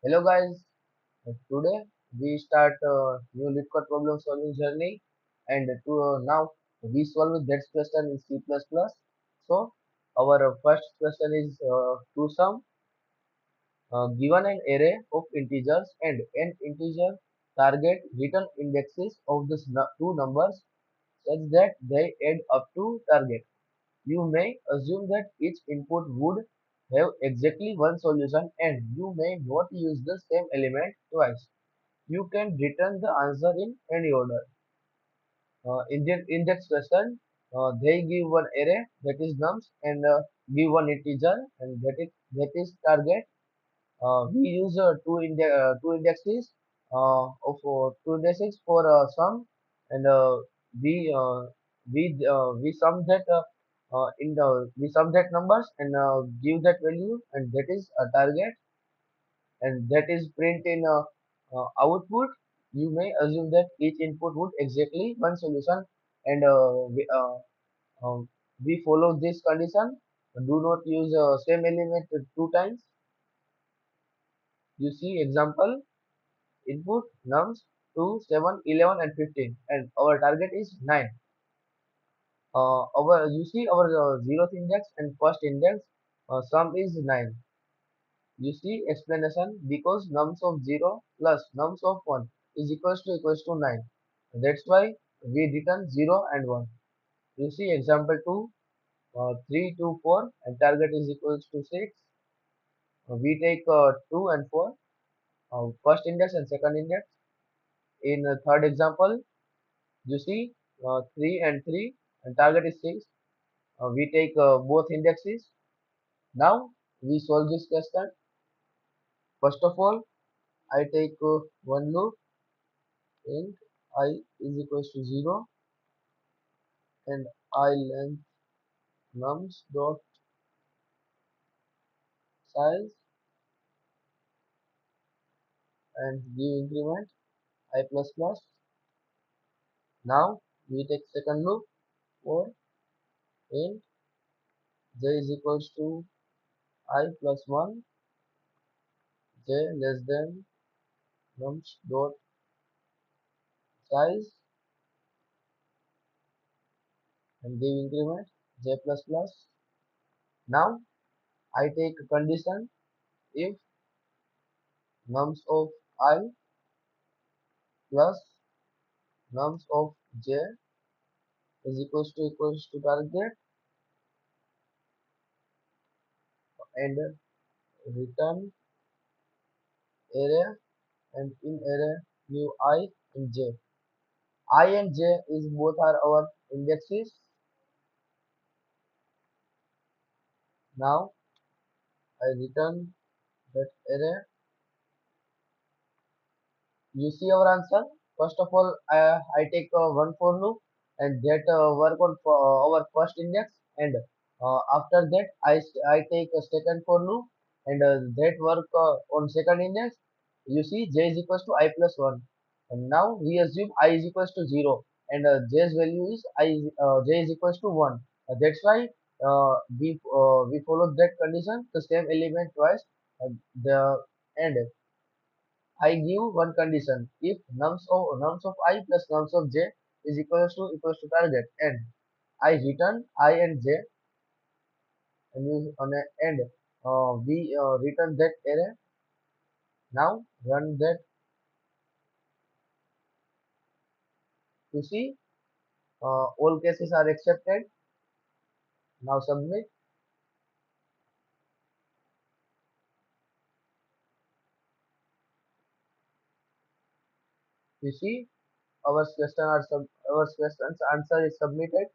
Hello guys, today we start new LeetCode problem solving journey and now we solve that question in C++. So our first question is to sum given an array of integers and an integer target return indexes of the two numbers such that they add up to target. You may assume that each input would have exactly one solution and you may not use the same element twice. You can return the answer in any order. In that question, they give one array that is nums and give one integer and that is target. We use two indexes of two indexes for sum and we sum that in the we sum that numbers and give that value and that is a target and that is print in output. You may assume that each input would exactly one solution and we follow this condition. Do not use same element two times. You see example input nums 2, 7, 11 and 15 and our target is 9. Our you see our zeroth index and first index sum is 9. You see explanation because nums of 0 plus nums of 1 is equals to 9. That's why we return 0 and 1. You see example 2, 3 to 4 and target is equals to 6. We take 2 and 4, first index and second index. In third example, you see 3 and 3 and target is 6. We take both indexes. Now we solve this question. First of all, I take one loop int I is equals to 0 and I length nums dot size and give increment I plus plus. Now we take second loop for int j is equals to I plus 1 j less than nums dot size and give increment j plus plus. Now I take a condition if nums of I plus nums of j is equals to target and return array and in array new I and j. I and j is both are our indexes. Now I return that array. You see our answer. First of all, I take one for loop and that work on our first index and after that I take a second for loop and that work on second index. You see j is equals to I plus 1 and now we assume I is equals to 0 and j's value is j is equals to 1. That's why we followed that condition the same element twice the and I give one condition if nums of I plus nums of j is equals to target and I return I and j and we return that array. Now run that to see all cases are accepted. Now submit. You see our question's answer is submitted.